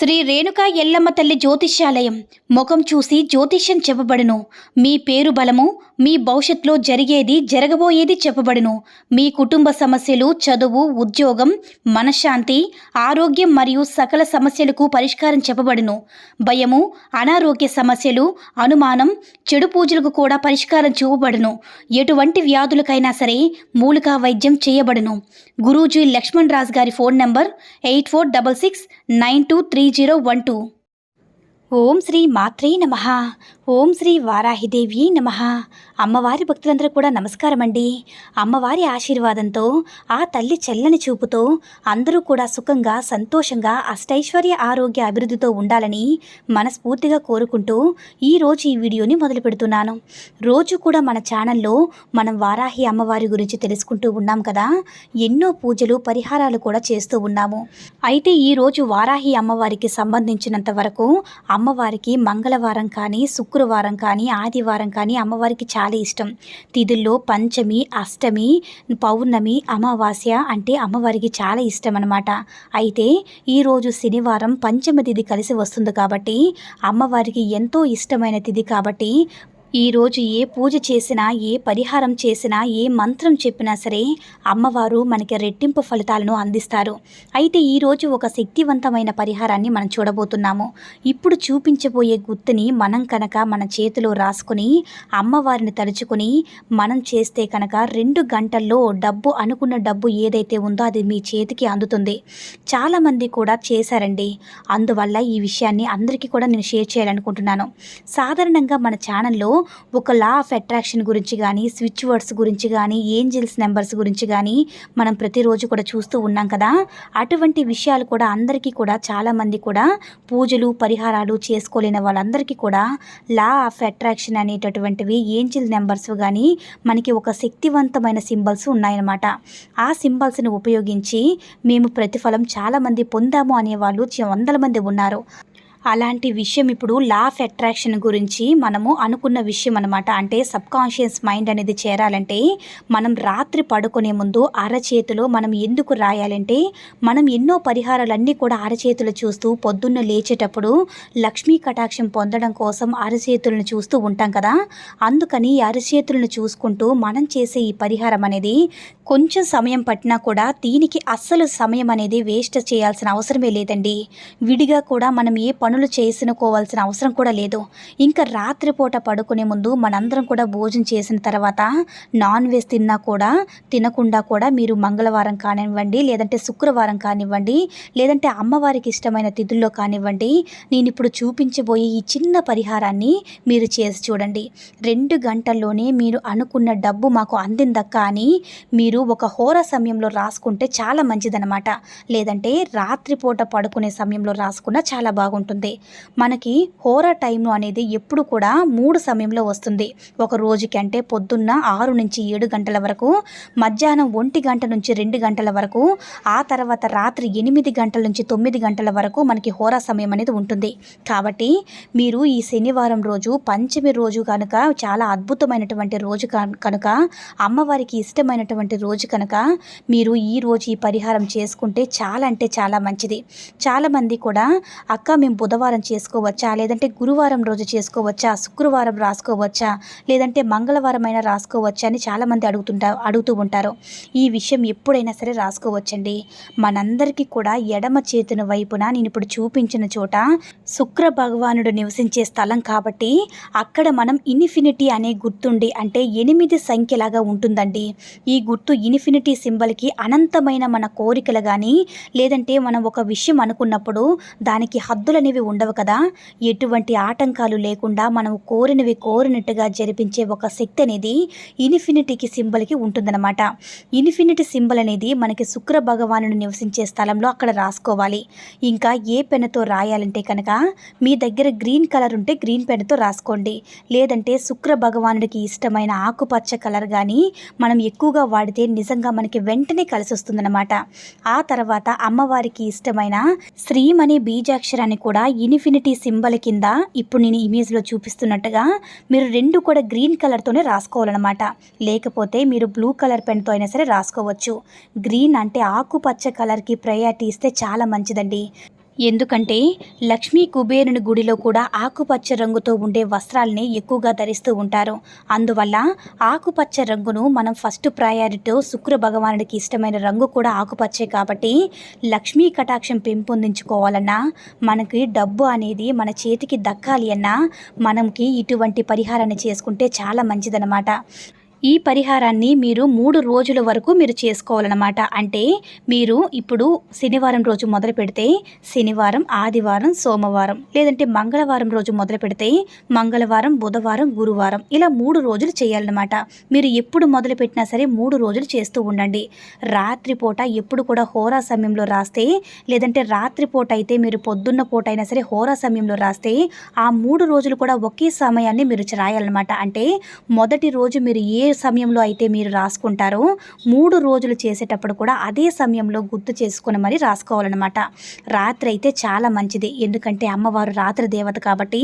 శ్రీ రేణుకా ఎల్లమ్మ తల్లి జ్యోతిష్యాలయం ముఖం చూసి జ్యోతిష్యం చెప్పబడును. మీ పేరు బలము, మీ భవిష్యత్తులో జరిగేది జరగబోయేది చెప్పబడును. మీ కుటుంబ సమస్యలు, చదువు, ఉద్యోగం, మనశ్శాంతి, ఆరోగ్యం మరియు సకల సమస్యలకు పరిష్కారం చెప్పబడును. భయము, అనారోగ్య సమస్యలు, అనుమానం, చెడు పూజలకు కూడా పరిష్కారం చూపబడును. ఎటువంటి వ్యాధులకైనా సరే మూలికా వైద్యం చేయబడును. గురూజీ లక్ష్మణ్ రాజ్ గారి ఫోన్ నంబర్ 8466923012. ఓం శ్రీ మాత్రే నమః. ఓం శ్రీ వారాహిదేవి నమః. అమ్మవారి భక్తులందరూ కూడా నమస్కారం అండి. అమ్మవారి ఆశీర్వాదంతో, ఆ తల్లి చల్లని చూపుతో అందరూ కూడా సుఖంగా, సంతోషంగా, అష్టైశ్వర్య, ఆరోగ్య, అభివృద్ధితో ఉండాలని మనస్ఫూర్తిగా కోరుకుంటూ ఈరోజు ఈ వీడియోని మొదలు పెడుతున్నాను. రోజు కూడా మన ఛానల్లో మనం వారాహి అమ్మవారి గురించి తెలుసుకుంటూ ఉన్నాం కదా. ఎన్నో పూజలు, పరిహారాలు కూడా చేస్తూ ఉన్నాము. అయితే ఈరోజు వారాహి అమ్మవారికి సంబంధించినంత వరకు అమ్మవారికి మంగళవారం కానీ, శుక్రవారం కానీ, ఆదివారం కానీ అమ్మవారికి చాలా ఇష్టం. తిథుల్లో పంచమి, అష్టమి, పౌర్ణమి, అమావాస్య అంటే అమ్మవారికి చాలా ఇష్టం అన్నమాట. అయితే ఈరోజు శనివారం పంచమ తిథి కలిసి వస్తుంది కాబట్టి అమ్మవారికి ఎంతో ఇష్టమైన తిథి కాబట్టి ఈరోజు ఏ పూజ చేసినా, ఏ పరిహారం చేసినా, ఏ మంత్రం చెప్పినా సరే అమ్మవారు మనకి రెట్టింపు ఫలితాలను అందిస్తారు. అయితే ఈరోజు ఒక శక్తివంతమైన పరిహారాన్ని మనం చూడబోతున్నాము. ఇప్పుడు చూపించబోయే గుర్తుని మనం కనుక మన చేతిలో రాసుకుని అమ్మవారిని తలుచుకుని మనం చేస్తే కనుక 2 గంటల్లో డబ్బు, అనుకున్న డబ్బు ఏదైతే ఉందో అది మీ చేతికి అందుతుంది. చాలామంది కూడా చేశారండి. అందువల్ల ఈ విషయాన్ని అందరికీ కూడా నేను షేర్ చేయాలనుకుంటున్నాను. సాధారణంగా మన ఛానల్లో ఒక లా ఆఫ్ అట్రాక్షన్ గురించి కానీ, స్విచ్ వర్డ్స్ గురించి కానీ, ఏంజిల్స్ నెంబర్స్ గురించి కానీ మనం ప్రతిరోజు కూడా చూస్తూ ఉన్నాం కదా. అటువంటి విషయాలు కూడా అందరికీ కూడా చాలామంది కూడా పూజలు, పరిహారాలు చేసుకోలేని వాళ్ళందరికీ కూడా లా ఆఫ్ అట్రాక్షన్ అనేటటువంటివి, ఏంజిల్ నెంబర్స్ కానీ మనకి ఒక శక్తివంతమైన సింబల్స్ ఉన్నాయన్నమాట. ఆ సింబల్స్ని ఉపయోగించి మేము ప్రతిఫలం చాలామంది పొందాము అనేవాళ్ళు వందల మంది ఉన్నారు. అలాంటి విషయం ఇప్పుడు లా ఆఫ్ అట్రాక్షన్ గురించి మనము అనుకున్న విషయం అనమాట. అంటే సబ్కాన్షియస్ మైండ్ అనేది చేరాలంటే మనం రాత్రి పడుకునే ముందు అరచేతిలో మనం ఎందుకు రాయాలంటే, మనం ఎన్నో పరిహారాలన్నీ కూడా అరచేతులు చూస్తూ పొద్దున్న లేచేటప్పుడు లక్ష్మీ కటాక్షం పొందడం కోసం అరచేతులను చూస్తూ ఉంటాం కదా. అందుకని అరచేతులను చూసుకుంటూ మనం చేసే ఈ పరిహారం అనేది కొంచెం సమయం పట్టినా కూడా దీనికి అస్సలు సమయం అనేది వేస్ట్ చేయాల్సిన అవసరమే లేదండి. విడిగా కూడా మనం ఏ పనులు చేసుకోవాల్సిన అవసరం కూడా లేదు. ఇంకా రాత్రిపూట పడుకునే ముందు మనందరం కూడా భోజనం చేసిన తర్వాత నాన్ వెజ్ తిన్నా కూడా, తినకుండా కూడా మీరు మంగళవారం కానివ్వండి, లేదంటే శుక్రవారం కానివ్వండి, లేదంటే అమ్మవారికి ఇష్టమైన తిథుల్లో కానివ్వండి, నేను ఇప్పుడు చూపించబోయే ఈ చిన్న పరిహారాన్ని మీరు చేసి చూడండి. 2 గంటల్లోనే మీరు అనుకున్న డబ్బు మాకు అందిందక్క అని మీరు ఒక హోర సమయంలో రాసుకుంటే చాలా మంచిదన్నమాట. లేదంటే రాత్రిపూట పడుకునే సమయంలో రాసుకున్నా చాలా బాగుంటుంది. మనకి హోర టైం అనేది ఎప్పుడు కూడా 3 సమయంలో వస్తుంది. ఒక రోజుకి అంటే పొద్దున్న 6 నుంచి 7 గంటల వరకు, మధ్యాహ్నం 1 గంట నుంచి 2 గంటల వరకు, ఆ తర్వాత రాత్రి 8 గంటల నుంచి 9 గంటల వరకు మనకి హోర సమయం అనేది ఉంటుంది. కాబట్టి మీరు ఈ శనివారం రోజు, పంచమి రోజు కనుక చాలా అద్భుతమైనటువంటి రోజు కనుక, అమ్మవారికి ఇష్టమైనటువంటి రోజు కనుక మీరు ఈ రోజు ఈ పరిహారం చేసుకుంటే చాలా అంటే చాలా మంచిది. చాలామంది కూడా అక్క మేము బుధవారం చేసుకోవచ్చా, లేదంటే గురువారం రోజు చేసుకోవచ్చా, శుక్రవారం రాసుకోవచ్చా, లేదంటే మంగళవారం అయినా రాసుకోవచ్చా అని చాలామంది అడుగుతూ ఉంటారు. ఈ విషయం ఎప్పుడైనా సరే రాసుకోవచ్చండి. మనందరికీ కూడా ఎడమ చేతుల వైపున నేను ఇప్పుడు చూపించిన చోట శుక్ర భగవానుడు నివసించే స్థలం కాబట్టి అక్కడ మనం ఇన్ఫినిటీ అనే గుర్తుండి, అంటే 8 సంఖ్యలాగా ఉంటుందండి. ఈ గుర్తు ఇన్ఫినిటీ సింబల్కి అనంతమైన మన కోరికలు కానీ, లేదంటే మనం ఒక విషయం అనుకున్నప్పుడు దానికి హద్దులు అనేవి ఉండవు కదా. ఎటువంటి ఆటంకాలు లేకుండా మనం కోరినవి కోరినట్టుగా జరిపించే ఒక శక్తి అనేది ఇన్ఫినిటీకి సింబల్కి ఉంటుందన్నమాట. ఇన్ఫినిటీ సింబల్ అనేది మనకి శుక్ర భగవానుడు నివసించే స్థలంలో అక్కడ రాసుకోవాలి. ఇంకా ఏ పెన్నుతో రాయాలంటే కనుక మీ దగ్గర గ్రీన్ కలర్ ఉంటే గ్రీన్ పెన్నుతో రాసుకోండి. లేదంటే శుక్ర భగవానుడికి ఇష్టమైన ఆకుపచ్చ కలర్ కానీ మనం ఎక్కువగా వాడితే నిజంగా మనకి వెంటనే కలిసి వస్తుందన్నమాట. ఆ తర్వాత అమ్మవారికి ఇష్టమైన శ్రీం అనే బీజాక్షరాన్ని కూడా ఇన్ఫినిటీ సింబల్ కింద ఇప్పుడు నేను ఇమేజ్లో చూపిస్తున్నట్టుగా మీరు 2 కూడా గ్రీన్ కలర్తోనే రాసుకోవాలన్నమాట. లేకపోతే మీరు బ్లూ కలర్ పెన్తో అయినా సరే రాసుకోవచ్చు. గ్రీన్ అంటే ఆకుపచ్చ కలర్కి ప్రయారిటీ ఇస్తే చాలా మంచిదండి. ఎందుకంటే లక్ష్మీ కుబేరుని గుడిలో కూడా ఆకుపచ్చ రంగుతో ఉండే వస్త్రాలని ఎక్కువగా ధరిస్తూ ఉంటారు. అందువల్ల ఆకుపచ్చ రంగును మనం ఫస్ట్ ప్రయారిటీ శుక్ర భగవానుడికి ఇష్టమైన రంగు కూడా ఆకుపచ్చే కాబట్టి లక్ష్మీ కటాక్షం పెంపొందించుకోవాలన్నా మనకి డబ్బు అనేది మన చేతికి దక్కాలి అన్నా మనకి ఇటువంటి పరిహారాన్ని చేసుకుంటే చాలా మంచిదన్నమాట. ఈ పరిహారాన్ని మీరు 3 రోజుల వరకు మీరు చేసుకోవాలన్నమాట. అంటే మీరు ఇప్పుడు శనివారం రోజు మొదలు పెడితే శనివారం, ఆదివారం, సోమవారం, లేదంటే మంగళవారం రోజు మొదలు పెడితే మంగళవారం, బుధవారం, గురువారం ఇలా 3 రోజులు చేయాలన్నమాట. మీరు ఎప్పుడు మొదలుపెట్టినా సరే 3 రోజులు చేస్తూ ఉండండి. రాత్రిపూట ఎప్పుడు కూడా హోరా సమయంలో రాస్తే, లేదంటే రాత్రిపూట అయితే మీరు పొద్దున్న పూట అయినా సరే హోరా సమయంలో రాస్తే ఆ 3 రోజులు కూడా ఒకే సమయాన్ని మీరు రాయాలన్నమాట. అంటే మొదటి రోజు మీరు ఏ సమయంలో అయితే మీరు రాసుకుంటారో 3 రోజులు చేసేటప్పుడు కూడా అదే సమయంలో గుర్తు చేసుకుని మరి రాసుకోవాలన్నమాట. రాత్రి అయితే చాలా మంచిది. ఎందుకంటే అమ్మవారు రాత్రి దేవత కాబట్టి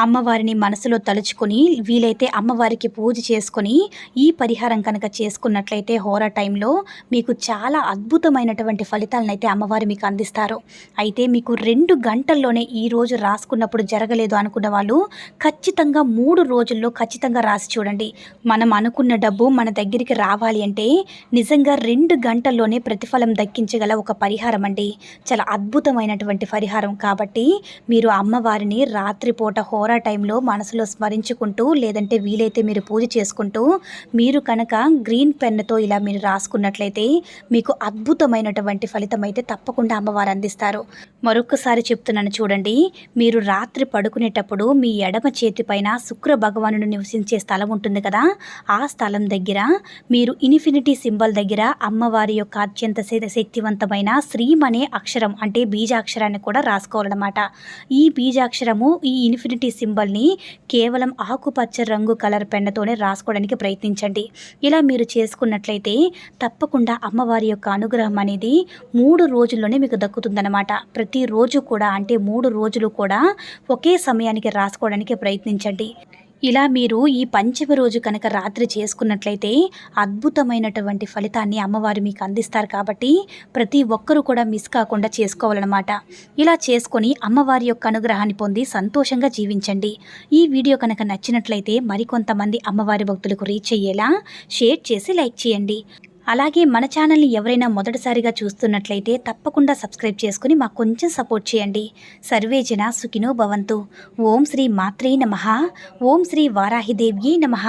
అమ్మవారిని మనసులో తలుచుకొని వీలైతే అమ్మవారికి పూజ చేసుకొని ఈ పరిహారం కనుక చేసుకున్నట్లయితే హోరా టైంలో మీకు చాలా అద్భుతమైనటువంటి ఫలితాలను అయితే అమ్మవారు మీకు అందిస్తారు. అయితే మీకు 2 గంటల్లోనే ఈరోజు రాసుకున్నప్పుడు జరగలేదు అనుకున్న వాళ్ళు ఖచ్చితంగా 3 రోజుల్లో ఖచ్చితంగా రాసి చూడండి. మనం అనుకున్న డబ్బు మన దగ్గరికి రావాలి అంటే నిజంగా 2 గంటల్లోనే ప్రతిఫలం దక్కించగల ఒక పరిహారం అండి. చాలా అద్భుతమైనటువంటి పరిహారం కాబట్టి మీరు అమ్మవారిని రాత్రిపూట హోరా టైంలో మనసులో స్మరించుకుంటూ, లేదంటే వీలైతే మీరు పూజ చేసుకుంటూ మీరు కనుక గ్రీన్ పెన్నుతో ఇలా మీరు రాసుకున్నట్లయితే మీకు అద్భుతమైనటువంటి ఫలితం అయితే తప్పకుండా అమ్మవారు అందిస్తారు. మరొకసారి చెప్తున్నాను చూడండి. మీరు రాత్రి పడుకునేటప్పుడు మీ ఎడమ చేతి పైన శుక్ర భగవానుడు నివసించే స్థలం ఉంటుంది కదా, ఆ స్థలం దగ్గర మీరు ఇన్ఫినిటీ సింబల్ దగ్గర అమ్మవారి యొక్క అత్యంత శక్తివంతమైన శ్రీం అనే అక్షరం అంటే బీజాక్షరాన్ని కూడా రాసుకోవాలన్నమాట. ఈ బీజాక్షరము ఈ ఇన్ఫినిటీ సింబల్ని కేవలం ఆకుపచ్చ రంగు కలర్ పెన్నతోనే రాసుకోవడానికి ప్రయత్నించండి. ఇలా మీరు చేసుకున్నట్లయితే తప్పకుండా అమ్మవారి యొక్క అనుగ్రహం అనేది 3 రోజుల్లోనే మీకు దక్కుతుందన్నమాట. ప్రతిరోజు కూడా అంటే 3 రోజులు కూడా ఒకే సమయానికి రాసుకోవడానికి ప్రయత్నించండి. ఇలా మీరు ఈ పంచమి రోజు కనుక రాత్రి చేసుకున్నట్లయితే అద్భుతమైనటువంటి ఫలితాన్ని అమ్మవారు మీకు అందిస్తారు. కాబట్టి ప్రతి ఒక్కరూ కూడా మిస్ కాకుండా చేసుకోవాలన్నమాట. ఇలా చేసుకొని అమ్మవారి యొక్క అనుగ్రహాన్ని పొంది సంతోషంగా జీవించండి. ఈ వీడియో కనుక నచ్చినట్లయితే మరికొంతమంది అమ్మవారి భక్తులకు రీచ్ అయ్యేలా షేర్ చేసి లైక్ చేయండి. అలాగే మన ఛానల్ని ఎవరైనా మొదటిసారిగా చూస్తున్నట్లయితే తప్పకుండా సబ్స్క్రైబ్ చేసుకుని మాకు కొంచెం సపోర్ట్ చేయండి. సర్వే జన సుఖినో భవంతు. ఓం శ్రీ మాత్రే నమః. ఓం శ్రీ వారాహిదేవ్యే నమః.